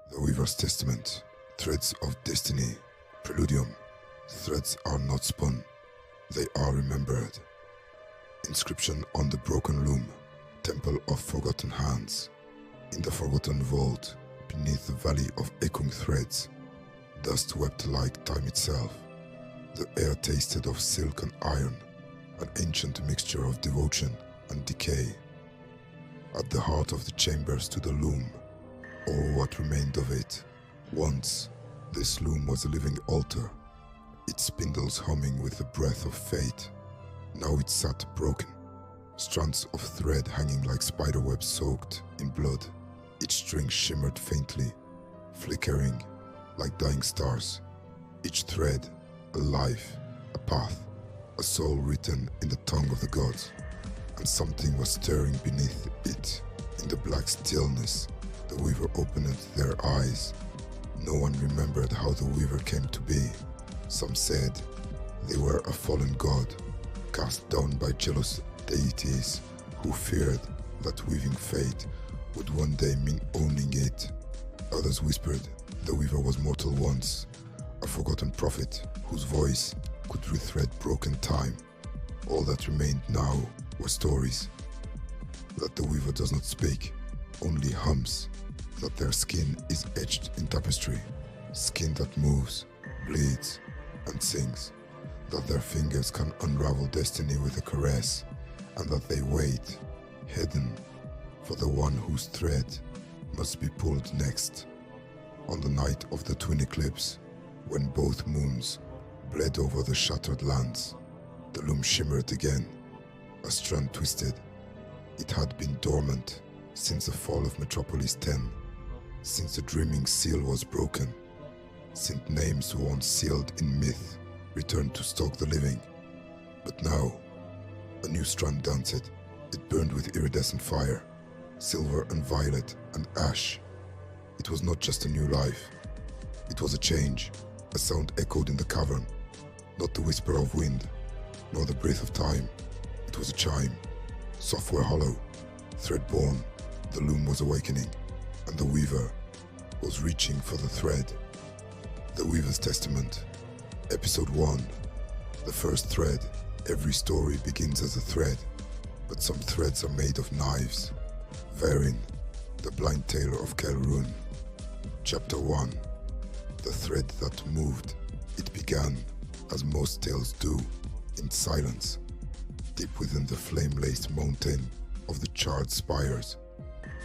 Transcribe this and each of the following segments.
The Weaver's Testament, Threads of Destiny, Preludium. Threads are not spun, they are remembered. Inscription on the broken loom, Temple of Forgotten Hands. In the forgotten vault, beneath the valley of echoing threads, dust wept like time itself. The air tasted of silk and iron, an ancient mixture of devotion and decay. At the heart of the chamber stood a loom, or what remained of it. Once, this loom was a living altar, its spindles humming with the breath of fate. Now it sat broken, strands of thread hanging like spiderwebs soaked in blood. Each string shimmered faintly, flickering like dying stars. Each thread, a life, a path, a soul written in the tongue of the gods. And something was stirring beneath it. In the black stillness, the weaver opened their eyes. No one remembered how the weaver came to be. Some said they were a fallen god, cast down by jealous deities who feared that weaving fate would one day mean owning it. Others whispered the weaver was mortal once, a forgotten prophet whose voice could rethread broken time. All that remained now were stories. That the weaver does not speak, only hums. That their skin is etched in tapestry, skin that moves, bleeds, and sings. That their fingers can unravel destiny with a caress, and that they wait, hidden, for the one whose thread must be pulled next. On the night of the twin eclipse, when both moons bled over the shattered lands, the loom shimmered again, a strand twisted. It had been dormant since the fall of Metropolis 10, since the dreaming seal was broken, since names once sealed in myth returned to stalk the living. But now, a new strand danced. It burned with iridescent fire, silver and violet and ash. It was not just a new life. It was a change. A sound echoed in the cavern, not the whisper of wind, nor the breath of time. It was a chime, software hollow, thread-born. The loom was awakening, and the weaver was reaching for the thread. The Weaver's Testament, Episode 1. The first thread. Every story begins as a thread, but some threads are made of knives. Varin, the blind tailor of Kelrun. Chapter 1. The thread that moved. It began, as most tales do, in silence, deep within the flame-laced mountain of the charred spires,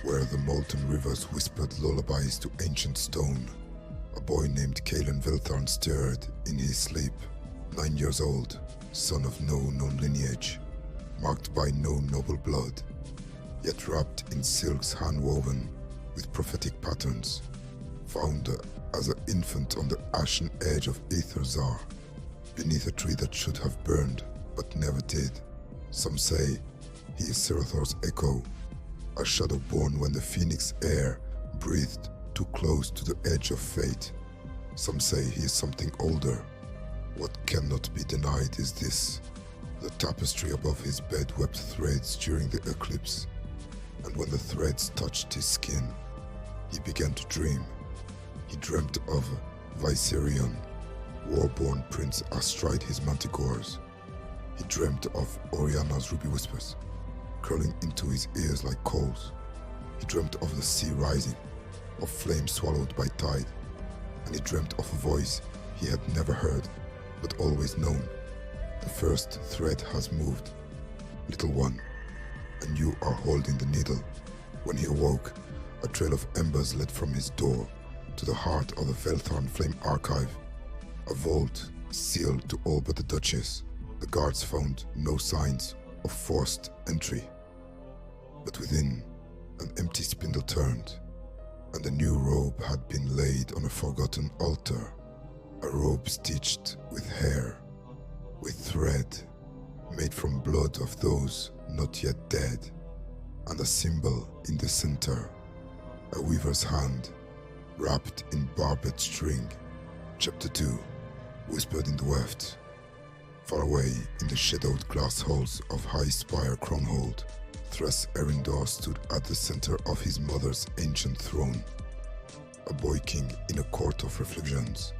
where the molten rivers whispered lullabies to ancient stone. A boy named Kalen Veltharn stirred in his sleep, 9 years old, son of no known lineage, marked by no noble blood, yet wrapped in silks hand-woven with prophetic patterns, found as an infant on the ashen edge of Aetherzar, beneath a tree that should have burned but never did. Some say he is Serathor's echo, a shadow born when the phoenix air breathed too close to the edge of fate. Some say he is something older. What cannot be denied is this: the tapestry above his bed wept threads during the eclipse, and when the threads touched his skin, he began to dream. He dreamt of Viserion, war-born prince astride his manticores. He dreamt of Oriana's ruby whispers, curling into his ears like coals. He dreamt of the sea rising, of flames swallowed by tide, and he dreamt of a voice he had never heard, but always known. The first thread has moved, little one, and you are holding the needle. When he awoke, a trail of embers led from his door to the heart of the Veltharn Flame Archive, a vault sealed to all but the Duchess. The guards found no signs of forced entry, but within, an empty spindle turned, and a new robe had been laid on a forgotten altar, a robe stitched with hair, with thread, made from blood of those not yet dead, and a symbol in the center, a weaver's hand, wrapped in barbed string. Chapter 2. Whispered in the weft. Far away in the shadowed glass halls of High Spire Kronhold, Thras Erindor stood at the center of his mother's ancient throne. a boy king in a court of reflections.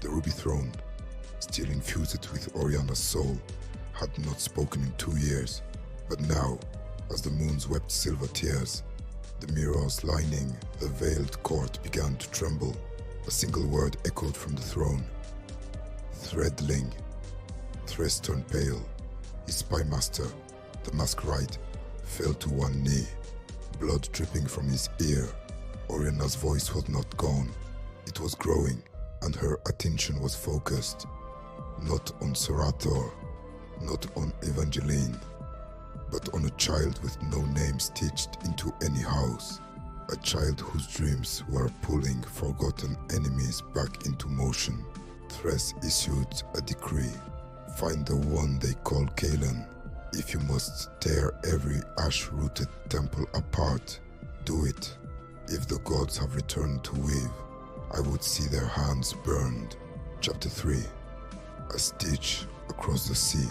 The ruby throne, still infused with Oriana's soul, had not spoken in 2 years, but now, as the moons wept silver tears, the mirrors lining the veiled court began to tremble. A single word echoed from the throne. Threadling. Thres turned pale. His spy master, the masquerade, fell to one knee, blood dripping from his ear. Oriana's voice was not gone. It was growing, and her attention was focused. Not on Serator, not on Evangeline, but on a child with no name stitched into any house. A child whose dreams were pulling forgotten enemies back into motion. Thres issued a decree. Find the one they call Kaelan. If you must tear every ash-rooted temple apart, do it. If the gods have returned to weave, I would see their hands burned. Chapter 3. A stitch across the sea.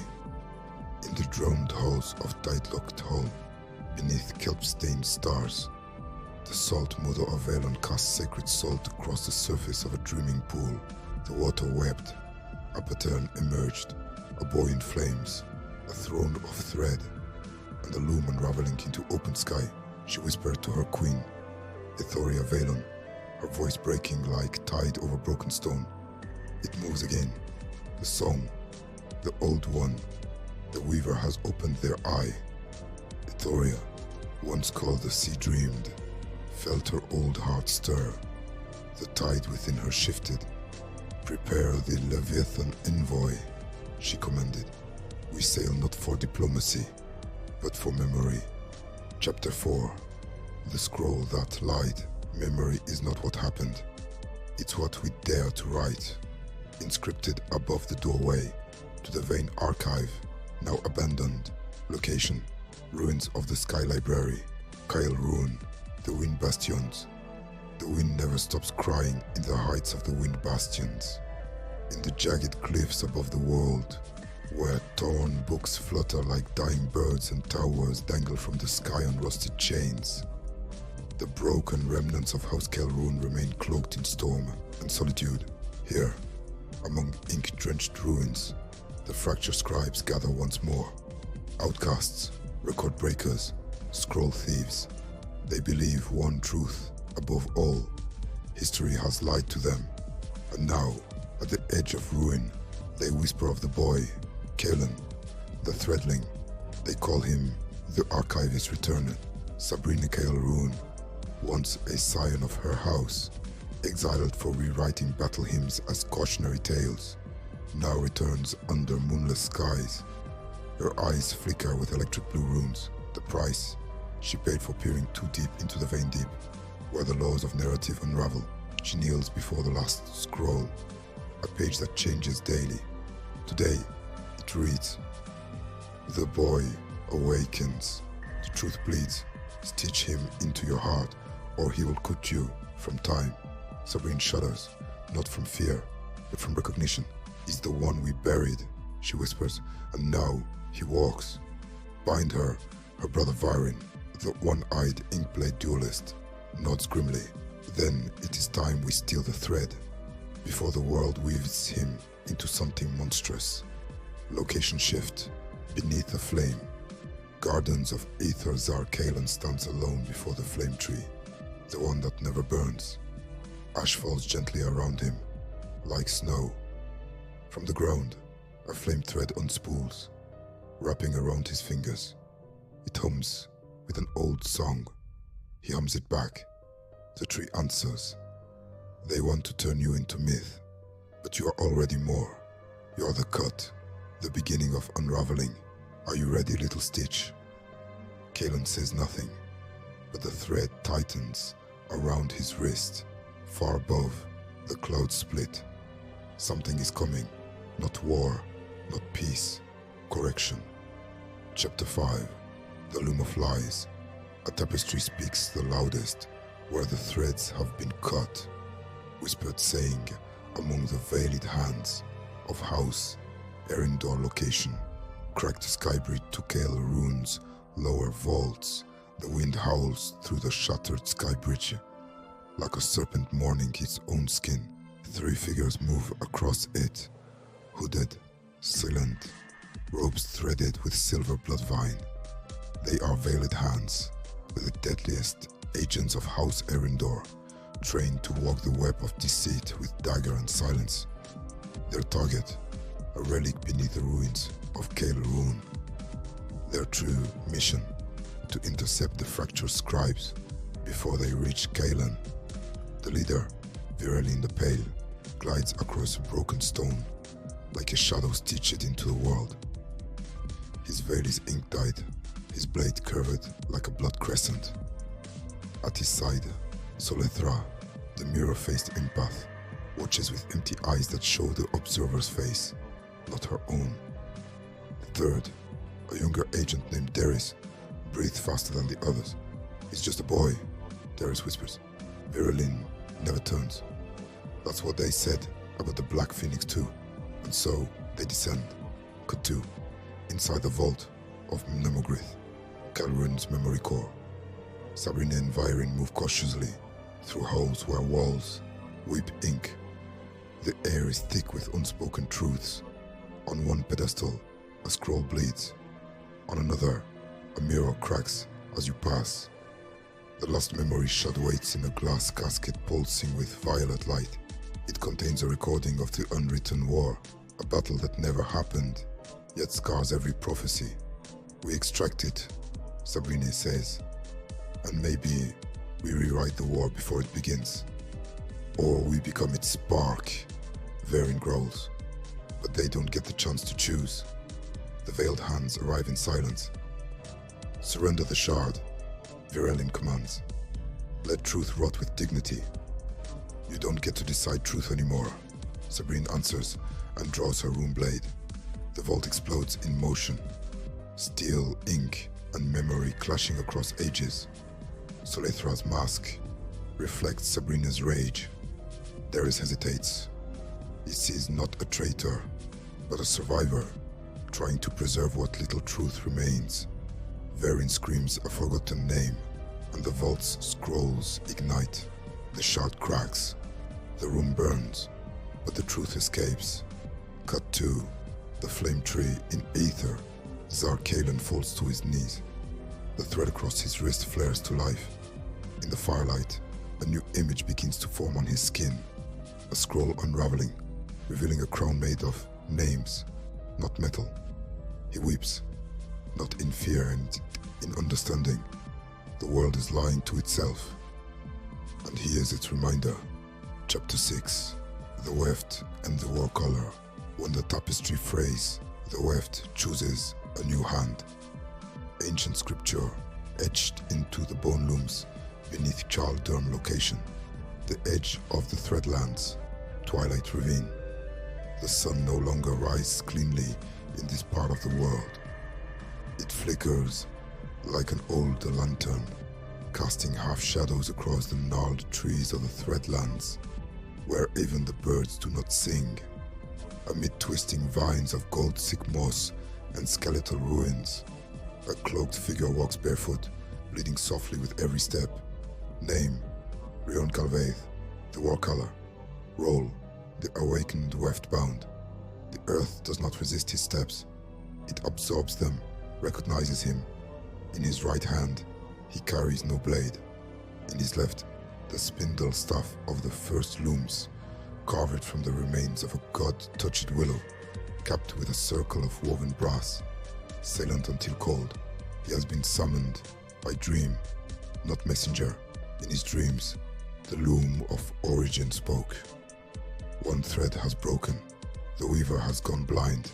In the domed halls of Tidelocked Hall, beneath kelp-stained stars, the salt mother of Valon cast sacred salt across the surface of a dreaming pool. The water wept. A pattern emerged, a boy in flames, a throne of thread, and a loom unraveling into open sky. She whispered to her queen, Ethoria Valon, her voice breaking like tide over broken stone. It moves again. The song, the old one. The weaver has opened their eye. Ethoria, once called the sea dreamed, felt her old heart stir. The tide within her shifted. Prepare the Leviathan envoy, she commanded. We sail not for diplomacy, but for memory. Chapter 4. The scroll that lied. Memory is not what happened. It's what we dare to write. Inscripted above the doorway to the vain archive, now abandoned. Location: ruins of the Sky Library. Kyle Ruin. The Wind Bastions. The wind never stops crying in the heights of the Wind Bastions. In the jagged cliffs above the world, where torn books flutter like dying birds and towers dangle from the sky on rusted chains. The broken remnants of House Kelrune remain cloaked in storm and solitude. Here, among ink-drenched ruins, the fractured scribes gather once more. Outcasts, record breakers, scroll thieves. They believe one truth above all. History has lied to them. And now, at the edge of ruin, they whisper of the boy, Kaelan, the Threadling. They call him the Archivist Returned. Sabrina Kaelrune, once a scion of her house, exiled for rewriting battle hymns as cautionary tales, now returns under moonless skies. Her eyes flicker with electric blue runes. The price she paid for peering too deep into the vein deep, where the laws of narrative unravel. She kneels before the last scroll, a page that changes daily. Today, it reads, The boy awakens. The truth bleeds. Stitch him into your heart, or he will cut you from time. Sabrine shudders, not from fear, but from recognition. He's the one we buried, she whispers, and now he walks. Bind her, her brother Viren, the one-eyed inkblade duelist, nods grimly. Then it is time we steal the thread, before the world weaves him into something monstrous. Location shift, beneath a flame. Gardens of Aether Zar Kaelan stands alone before the flame tree, the one that never burns. Ash falls gently around him, like snow. From the ground, a flame thread unspools, wrapping around his fingers. It hums with an old song. He hums it back. The tree answers. They want to turn you into myth, but you are already more. You are the cut, the beginning of unraveling. Are you ready, little Stitch? Kaelan says nothing, but the thread tightens around his wrist. Far above, the clouds split. Something is coming. Not war, not peace. Correction. Chapter 5. The Loom of Lies. A tapestry speaks the loudest, where the threads have been cut. Whispered saying among the veiled hands of House Erindor location. Cracked skybridge to Kael runes, lower vaults. The wind howls through the shattered skybridge. Like a serpent mourning its own skin, 3 figures move across it, hooded, silent, robes threaded with silver bloodvine. They are veiled hands, with the deadliest agents of House Erindor, trained to walk the web of deceit with dagger and silence. Their target, a relic beneath the ruins of Kael Ruin. Their true mission, to intercept the fractured scribes before they reach Kaelan. The leader, Virelin the Pale, glides across broken stone, like a shadow stitched into the world. His veil is ink-dyed, his blade curved like a blood crescent. At his side, Solethra, the mirror-faced empath, watches with empty eyes that show the observer's face, not her own. Third, a younger agent named Darius, breathes faster than the others. "He's just a boy," Darius whispers. Virelin never turns. That's what they said about the Black Phoenix too. And so they descend. Cut 2. Inside the vault of Nemogrith, Calruin's memory core. Sabrina and Viren move cautiously through holes where walls weep ink. The air is thick with unspoken truths. On one pedestal, a scroll bleeds. On another, a mirror cracks as you pass. The lost memory shard waits in a glass casket pulsing with violet light. It contains a recording of the unwritten war, a battle that never happened, yet scars every prophecy. "We extract it," Sabrina says, "and maybe we rewrite the war before it begins. Or we become its spark," Varen growls. But they don't get the chance to choose. The veiled hands arrive in silence. "Surrender the shard," Virelin commands. "Let truth rot with dignity." "You don't get to decide truth anymore," Sabrina answers and draws her rune blade. The vault explodes in motion. Steel, ink, and memory clashing across ages. Solethra's mask reflects Sabrina's rage. Darius hesitates. He sees not a traitor, but a survivor, trying to preserve what little truth remains. Varen screams a forgotten name, and the vault's scrolls ignite. The shard cracks. The room burns, but the truth escapes. Cut 2. The flame tree in ether. Zar Kaelan falls to his knees. The thread across his wrist flares to life. In the firelight, a new image begins to form on his skin. A scroll unraveling, revealing a crown made of names, not metal. He weeps, not in fear and in understanding. The world is lying to itself. And here's its reminder. Chapter 6. The Weft and the War Color. When the tapestry frays, the Weft chooses a new hand. Ancient scripture etched into the bone looms beneath Charles Durham location. The edge of the Threadlands, Twilight Ravine. The sun no longer rises cleanly in this part of the world. It flickers like an old lantern, casting half shadows across the gnarled trees of the Threadlands, where even the birds do not sing. Amid twisting vines of gold-sick moss and skeletal ruins, a cloaked figure walks barefoot, bleeding softly with every step. Name, Rion Calvaith, the War Color. Role, the awakened Weft-bound. The earth does not resist his steps. It absorbs them, recognizes him. In his right hand, he carries no blade. In his left, the spindle staff of the first looms, carved from the remains of a god-touched willow, capped with a circle of woven brass. Silent until cold, he has been summoned by dream, not messenger. In his dreams, the loom of origin spoke. One thread has broken. The weaver has gone blind.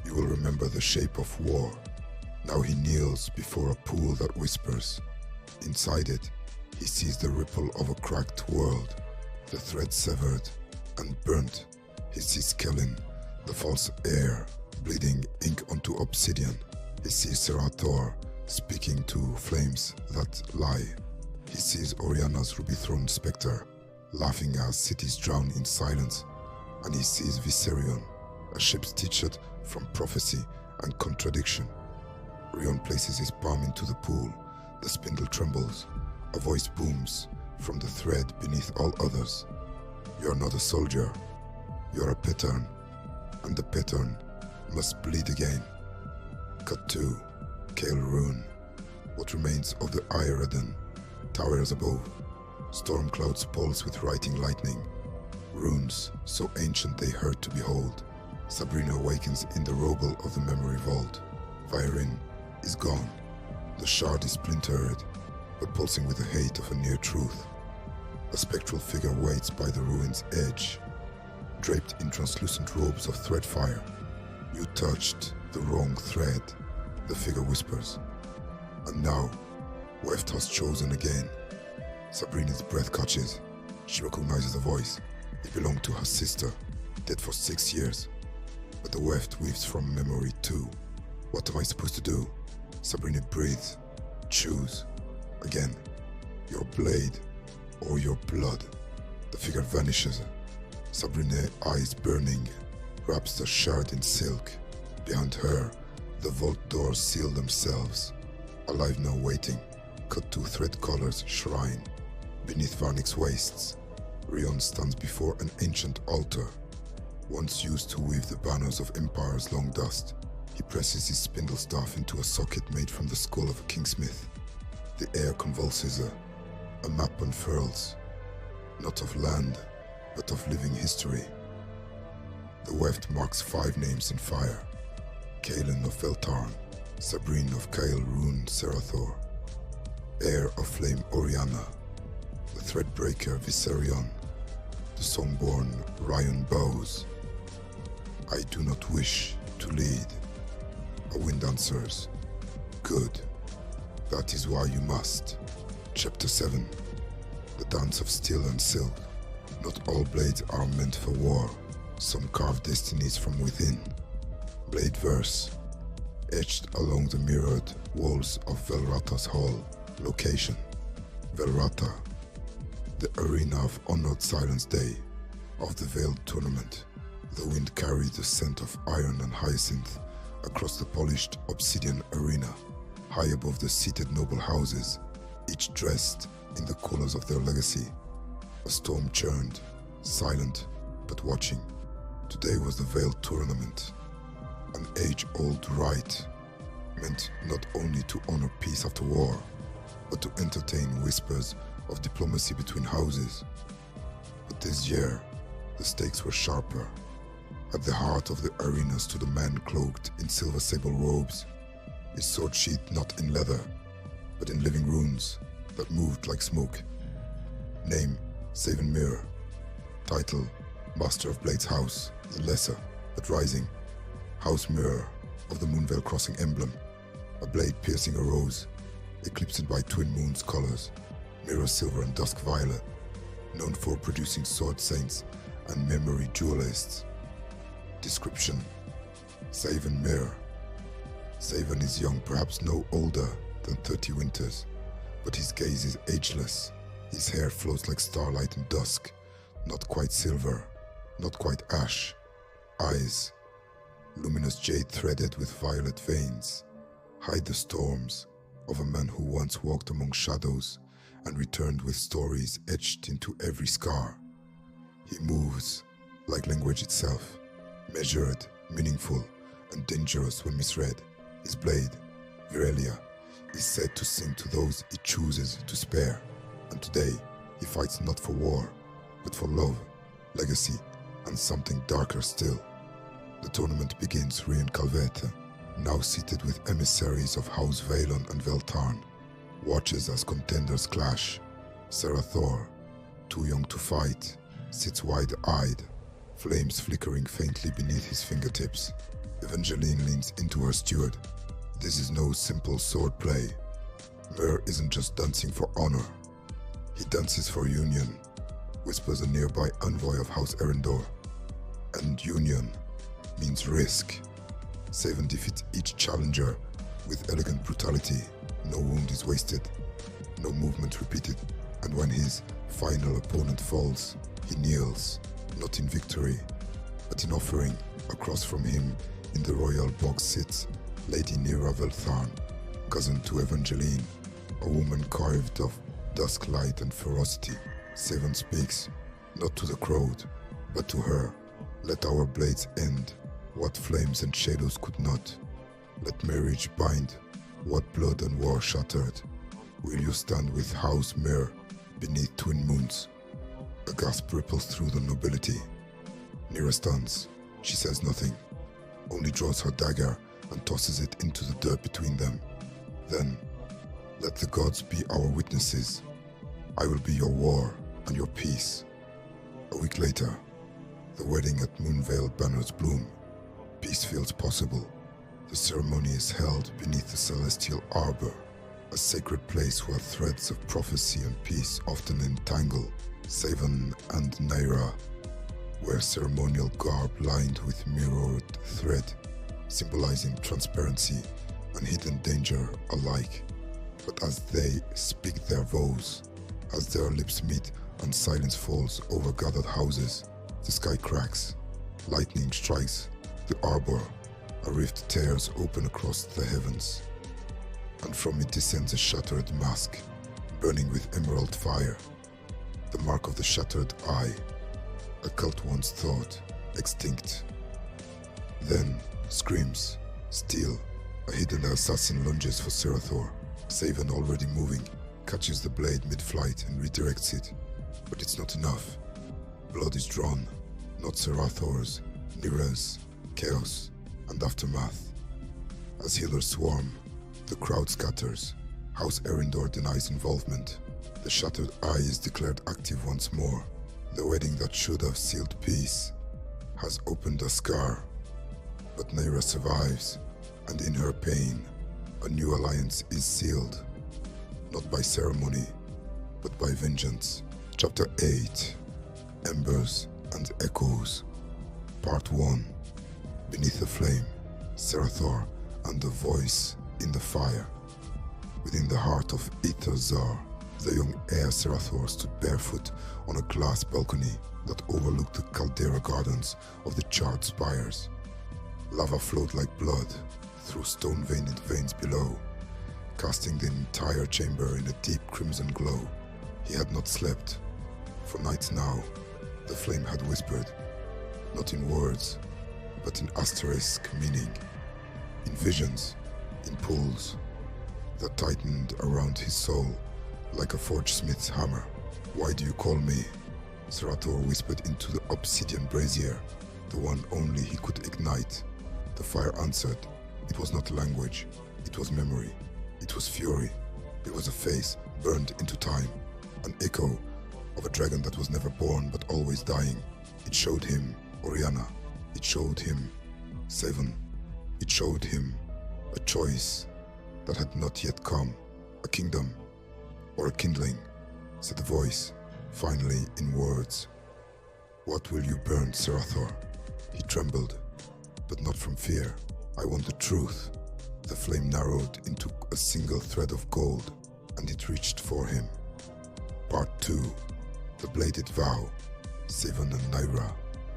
You will remember the shape of war. Now he kneels before a pool that whispers. Inside it, he sees the ripple of a cracked world. The thread severed and burnt. He sees Kellen, the false heir, bleeding ink onto obsidian. He sees Serathor speaking to flames that lie. He sees Oriana's ruby-throned spectre, laughing as cities drown in silence. And he sees Viserion, a ship stitched from prophecy and contradiction. Rion places his palm into the pool. The spindle trembles. A voice booms from the thread beneath all others. You are not a soldier, you are a pattern, and the pattern must bleed again. Cut 2. Kale Rune. What remains of the Iraden towers above. Storm clouds pulse with writing lightning. Runes so ancient they hurt to behold. Sabrina awakens in the rubble of the memory vault. Viren is gone. The shard is splintered, but pulsing with the hate of a near truth. A spectral figure waits by the ruin's edge, draped in translucent robes of thread fire. You touched the wrong thread, the figure whispers. And now, Weft has chosen again. Sabrina's breath catches. She recognizes the voice. It belonged to her sister, dead for 6 years. But the Weft weaves from memory too. What am I supposed to do? Sabrina breathes. Choose. Again. Your blade or your blood. The figure vanishes. Sabrina, eyes burning, wraps the shard in silk. Behind her, the vault doors seal themselves. Alive now waiting. Cut 2 thread colors shrine. Beneath Varnik's wastes, Rion stands before an ancient altar. Once used to weave the banners of empires long dust, he presses his spindle staff into a socket made from the skull of a kingsmith. The air convulses. A map unfurls, not of land, but of living history. The weft marks 5 names in fire. Kalen of Veltarn, Sabrine of Kyle Rune Serathor, Heir of Flame Oriana, the Threadbreaker Viserion, the Songborn Ryan Bows. I do not wish to lead. A wind answers, good, that is why you must. Chapter 7. The Dance of Steel and Silk. Not all blades are meant for war. Some carve destinies from within. Blade verse. Etched along the mirrored walls of Velrata's hall. Location. Velrata. The arena of Honored Silence Day. Of the Veiled Tournament. The wind carried the scent of iron and hyacinth across the polished obsidian arena, high above the seated noble houses, each dressed in the colors of their legacy. A storm churned, silent but watching. Today was the Veiled Tournament, an age-old rite, meant not only to honor peace after war, but to entertain whispers of diplomacy between houses. But this year, the stakes were sharper. At the heart of the arena stood a man cloaked in silver sable robes, his sword sheath not in leather, but in living runes that moved like smoke. Name, Saven Mirror. Title, Master of Blade's House, the lesser, but rising. House Mirror of the Moonveil Crossing emblem, a blade piercing a rose, eclipsed by twin moons colors, mirror silver and dusk violet, known for producing sword saints and memory duelists. Description, Saven Mirror. Saven is young, perhaps no older than 30 winters, but his gaze is ageless. His hair flows like starlight in dusk, not quite silver, not quite ash. Eyes, luminous jade threaded with violet veins, hide the storms of a man who once walked among shadows and returned with stories etched into every scar. He moves like language itself, measured, meaningful, and dangerous when misread. His blade, Virelia, is said to sing to those he chooses to spare. And today, he fights not for war, but for love, legacy, and something darker still. The tournament begins. Rian Calvete, now seated with emissaries of House Valon and Veltarn, watches as contenders clash. Serathor, too young to fight, sits wide-eyed, flames flickering faintly beneath his fingertips. Evangeline leans into her steward. This is no simple sword play. Myr isn't just dancing for honor. He dances for union, whispers a nearby envoy of House Erendor. And union means risk. Saven defeats each challenger with elegant brutality. No wound is wasted, no movement repeated, and when his final opponent falls, he kneels, not in victory, but in offering. Across from him, in the royal box sits Lady Nira Veltharn, cousin to Evangeline, a woman carved of dusk light and ferocity, Seven speaks, not to the crowd, but to her. Let our blades end what flames and shadows could not. Let marriage bind what blood and war shattered. Will you stand with House Mir beneath twin moons? A gasp ripples through the nobility. Nira stands. She says nothing, only draws her dagger and tosses it into the dirt between them. Then, let the gods be our witnesses. I will be your war and your peace. A week later, the wedding at Moonvale banners bloom. Peace feels possible. The ceremony is held beneath the celestial arbor, a sacred place where threads of prophecy and peace often entangle. Savan and Naira wear ceremonial garb lined with mirrored thread, symbolizing transparency and hidden danger alike. But as they speak their vows, as their lips meet and silence falls over gathered houses, the sky cracks, lightning strikes the arbor, a rift tears open across the heavens, and from it descends a shattered mask, burning with emerald fire. The mark of the shattered eye, a cult once thought extinct. Then, screams, steel, a hidden assassin lunges for Serathor. Savan, already moving, catches the blade mid-flight and redirects it. But it's not enough. Blood is drawn, not Serathor's, Nira's, chaos, and aftermath. As healers swarm, the crowd scatters. House Erindor denies involvement. The shattered eye is declared active once more. The wedding that should have sealed peace has opened a scar. But Naira survives, and in her pain, a new alliance is sealed. Not by ceremony, but by vengeance. Chapter 8, Embers and Echoes. Part 1. Beneath the flame, Serathor and the voice in the fire. Within the heart of Ithazar, the young heir Serathor stood barefoot on a glass balcony that overlooked the caldera gardens of the charred spires. Lava flowed like blood through stone-veined veins below, casting the entire chamber in a deep crimson glow. He had not slept. For nights now, the flame had whispered, not in words, but in asterisk meaning, in visions, in pulls that tightened around his soul like a forge smith's hammer. Why do you call me? Serathor whispered into the obsidian brazier, the one only he could ignite. The fire answered. It was not language, it was memory, it was fury, it was a face burned into time, an echo of a dragon that was never born but always dying. It showed him Oriana, it showed him Seven, it showed him a choice that had not yet come, a kingdom or a kindling, said the voice, finally in words. What will you burn, Serathor? He trembled, but not from fear. I want the truth. The flame narrowed into a single thread of gold, and it reached for him. Part 2. The Bladed Vow. Savan and Naira.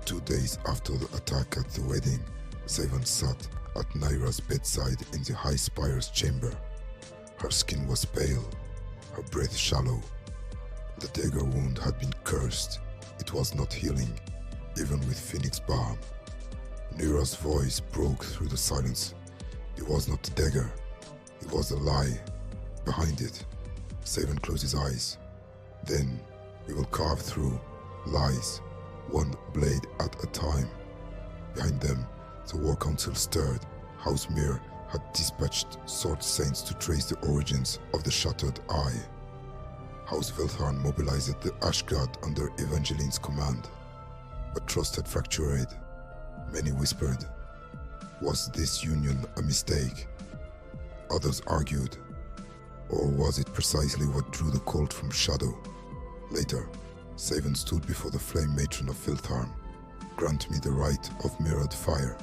2 days after the attack at the wedding, Savan sat at Naira's bedside in the high spire's chamber. Her skin was pale, her breath shallow. The dagger wound had been cursed. It was not healing, even with phoenix balm. Nira's voice broke through the silence. It was not the dagger, it was the lie behind it. Savan closed his eyes. Then we will carve through lies, one blade at a time. Behind them, the War Council stirred. House Mir had dispatched sword saints to trace the origins of the shattered eye. House Veltharn mobilized the Ashguard under Evangeline's command. But trust had fractured. Many whispered, was this union a mistake? Others argued, or was it precisely what drew the cult from shadow? Later, Savan stood before the flame matron of Veltharn. Grant me the right of mirrored fire.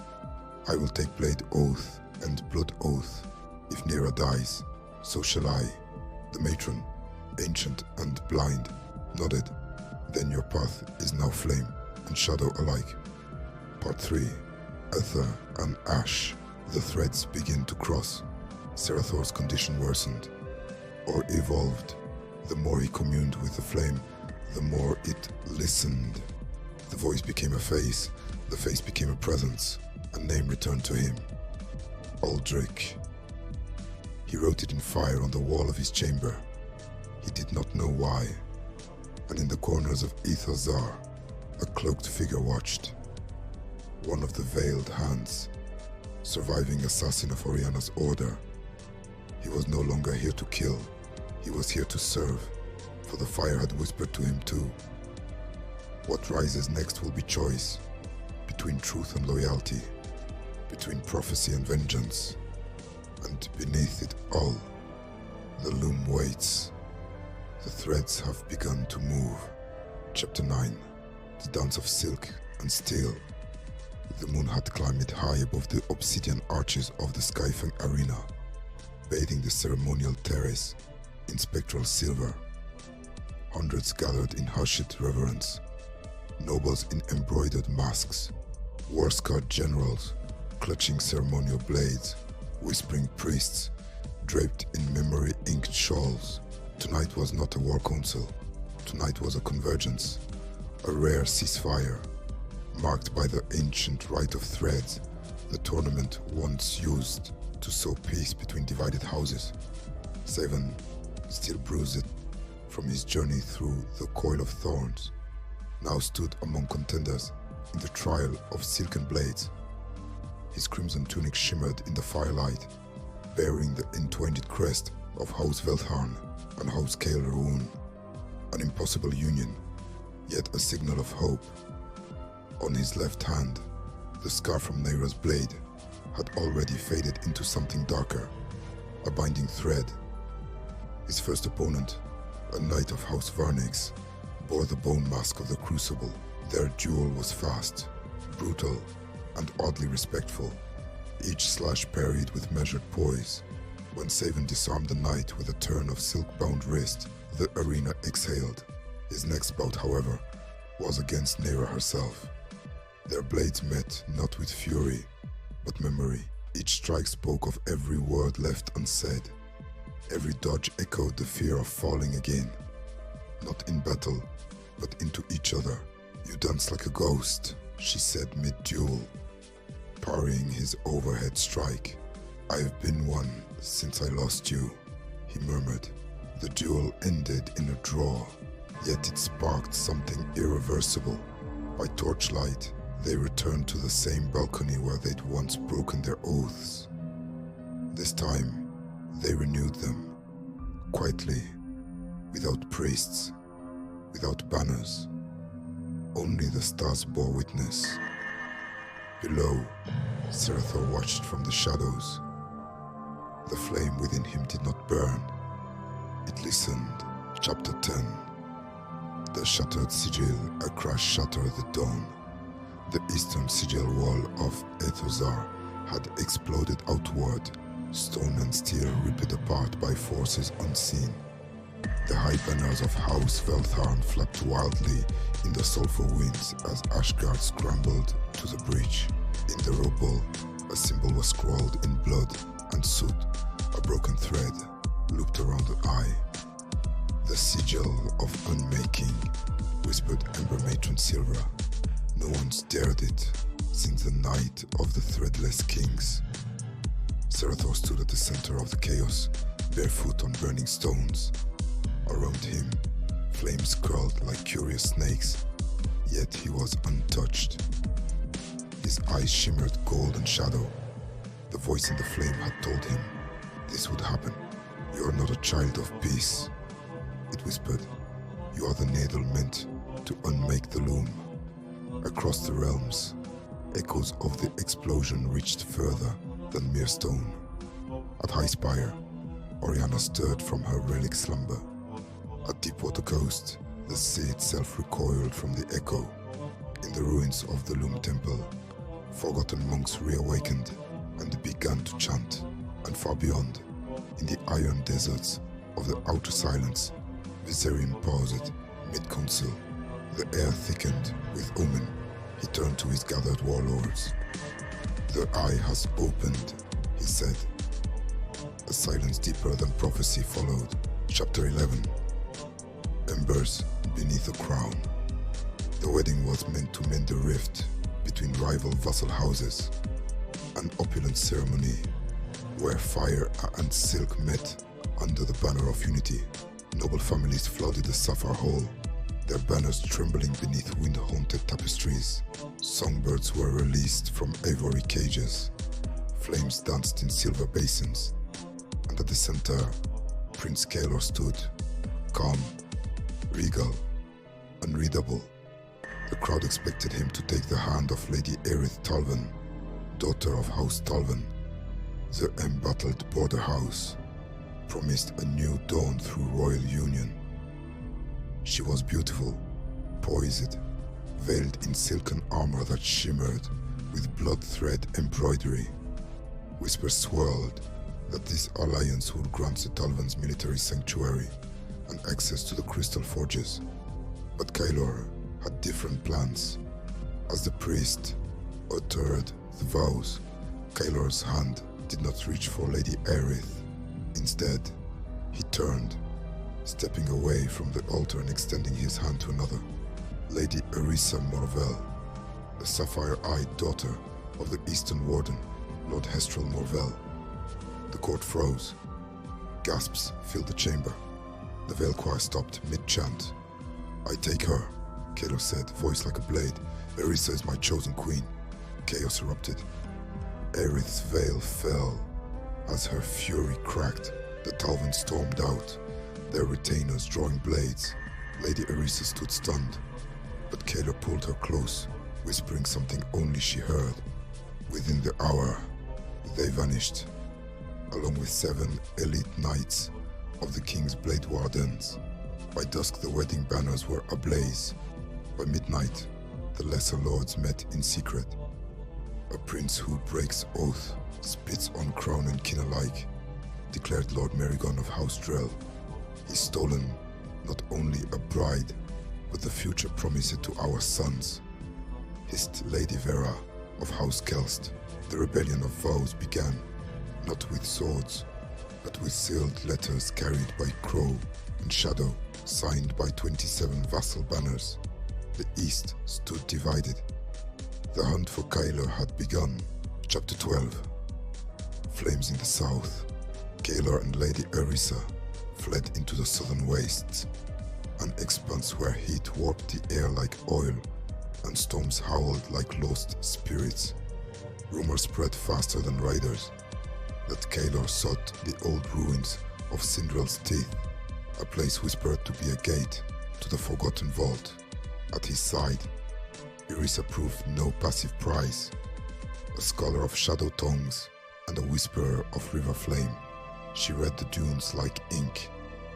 I will take blade oath and blood oath. If Nira dies, so shall I. The matron, ancient and blind, nodded. Then your path is now flame and shadow alike. Part 3. Ether and Ash. The threads begin to cross. Serathor's condition worsened, or evolved. The more he communed with the flame, the more it listened. The voice became a face, the face became a presence, a name returned to him. Aldrich. He wrote it in fire on the wall of his chamber. He did not know why. And in the corners of Ethazar, a cloaked figure watched. One of the veiled hands, surviving assassin of Oriana's order. He was no longer here to kill, he was here to serve, for the fire had whispered to him too. What rises next will be choice, between truth and loyalty, between prophecy and vengeance, and beneath it all, the loom waits. The threads have begun to move. Chapter 9. The dance of silk and steel. The moon had climbed high above the obsidian arches of the Skyfang arena, bathing the ceremonial terrace in spectral silver. Hundreds gathered in hushed reverence. Nobles in embroidered masks, war-scarred generals clutching ceremonial blades, whispering priests draped in memory-inked shawls. Tonight was not a war council. Tonight was a convergence, a rare ceasefire, marked by the ancient rite of threads, the tournament once used to sow peace between divided houses. Seven, still bruised from his journey through the coil of thorns, now stood among contenders in the trial of silken blades. His crimson tunic shimmered in the firelight, bearing the entwined crest of House Veltharn and House Kael Ruun, an impossible union, yet a signal of hope. On his left hand, the scar from Neira's blade had already faded into something darker, a binding thread. His first opponent, a knight of House Varnix, bore the bone mask of the Crucible. Their duel was fast, brutal, and oddly respectful, each slash parried with measured poise. When Saven disarmed the knight with a turn of silk-bound wrist, the arena exhaled. His next bout, however, was against Neira herself. Their blades met not with fury, but memory. Each strike spoke of every word left unsaid. Every dodge echoed the fear of falling again. Not in battle, but into each other. "You dance like a ghost," she said mid-duel, parrying his overhead strike. "I've been one since I lost you," he murmured. The duel ended in a draw, yet it sparked something irreversible. By torchlight, they returned to the same balcony where they'd once broken their oaths. This time, they renewed them, quietly, without priests, without banners. Only the stars bore witness. Below, Serathor watched from the shadows. The flame within him did not burn. It listened. Chapter 10. The shattered sigil, a crash shattered the dawn. The eastern sigil wall of Ethozar had exploded outward, stone and steel ripped apart by forces unseen. The high banners of House Veltharn flapped wildly in the sulfur winds as Ashgard scrambled to the breach. In the rubble, a symbol was scrawled in blood and soot, a broken thread looped around the eye. "The sigil of unmaking," whispered Ember Matron Silva. "No one's dared it since the night of the Threadless Kings." Serathor stood at the center of the chaos, barefoot on burning stones. Around him, flames curled like curious snakes, yet he was untouched. His eyes shimmered gold and shadow. The voice in the flame had told him, "This would happen. You are not a child of peace." It whispered, "You are the needle meant to unmake the loom." Across the realms, echoes of the explosion reached further than mere stone. At High Spire, Oriana stirred from her relic slumber. At Deepwater Coast, the sea itself recoiled from the echo. In the ruins of the Loom Temple, forgotten monks reawakened and began to chant. And far beyond, in the iron deserts of the Outer Silence, Viserion paused mid-council. The air thickened with omen. He turned to his gathered warlords. "The eye has opened," he said. A silence deeper than prophecy followed. Chapter 11. embers beneath a crown. The wedding was meant to mend the rift between rival vassal houses, an opulent ceremony where fire and silk met under the banner of unity. Noble families flooded the Sapphire Hall, their banners trembling beneath wind-haunted tapestries. Songbirds were released from ivory cages, flames danced in silver basins, and at the center, Prince Kaelor stood, calm, regal, unreadable. The crowd expected him to take the hand of Lady Aerith Talvin, daughter of House Talvin. The embattled border house promised a new dawn through royal union. She was beautiful, poised, veiled in silken armor that shimmered with blood thread embroidery. Whispers swirled that this alliance would grant the Talvins military sanctuary and access to the crystal forges. But Kaelor had different plans. As the priest uttered the vows, Kaelor's hand did not reach for Lady Aerith. Instead, he turned, stepping away from the altar and extending his hand to another. Lady Erisa Morvel, the sapphire-eyed daughter of the Eastern Warden, Lord Hestrel Morvel. The court froze. Gasps filled the chamber. The veil choir stopped mid-chant. "I take her," Kaelor said, voice like a blade. "Erisa is my chosen queen." Chaos erupted. Aerith's veil fell. As her fury cracked, the Talvin stormed out, their retainers drawing blades. Lady Erisa stood stunned, but Kaelor pulled her close, whispering something only she heard. Within the hour, they vanished, along with 7 elite knights of the King's Blade Wardens. By dusk, the wedding banners were ablaze. By midnight, the lesser lords met in secret. "A prince who breaks oath spits on crown and kin alike," declared Lord Merrigon of House Drell. "He's stolen not only a bride, but the future promised to our sons," hissed Lady Vera of House Kelst. The rebellion of vows began, not with swords, but with sealed letters carried by Crow and Shadow, signed by 27 vassal banners. The East stood divided. The hunt for Kaelor had begun. Chapter 12. Flames in the south. Kaelor and Lady Erisa fled into the southern wastes, an expanse where heat warped the air like oil and storms howled like lost spirits. Rumors spread faster than riders that Kaelor sought the old ruins of Cinderel's Teeth, a place whispered to be a gate to the Forgotten Vault. At his side, Erisa proved no passive prize, a scholar of shadow tongues and a whisperer of river flame. She read the dunes like ink.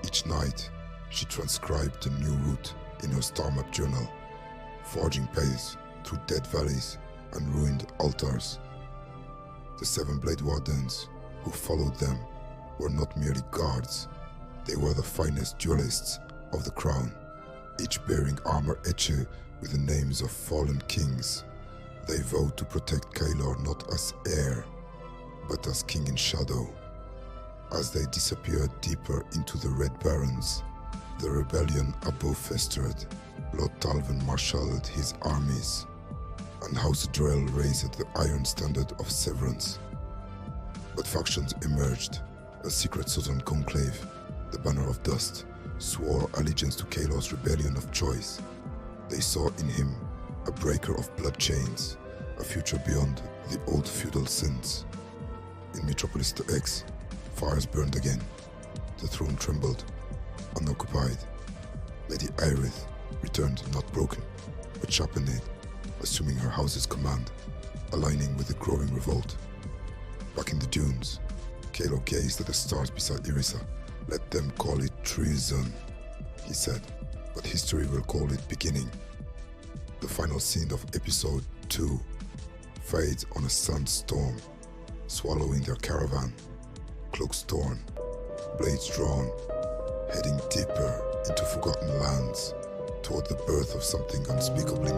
Each night, she transcribed a new route in her star map journal, forging paths through dead valleys and ruined altars. The 7 Blade Wardens who followed them were not merely guards, they were the finest duelists of the crown, each bearing armor etched with the names of fallen kings. They vowed to protect Kaelor not as heir, but as king in shadow. As they disappeared deeper into the Red Barrens, the rebellion above festered. Lord Talvin marshaled his armies, and House Drell raised the iron standard of severance. But factions emerged. A secret southern conclave, the Banner of Dust, swore allegiance to Kaelor's rebellion of choice. They saw in him a breaker of blood chains, a future beyond the old feudal sins. In Metropolis X, fires burned again. The throne trembled, unoccupied. Lady Aerith returned not broken, but sharpened, assuming her house's command, aligning with the growing revolt. Back in the dunes, Kaelor gazed at the stars beside Erisa. "Let them call it treason," he said, "but history will call it beginning." The final scene of episode 2 fades on a sandstorm, swallowing their caravan, cloaks torn, blades drawn, heading deeper into forgotten lands toward the birth of something unspeakably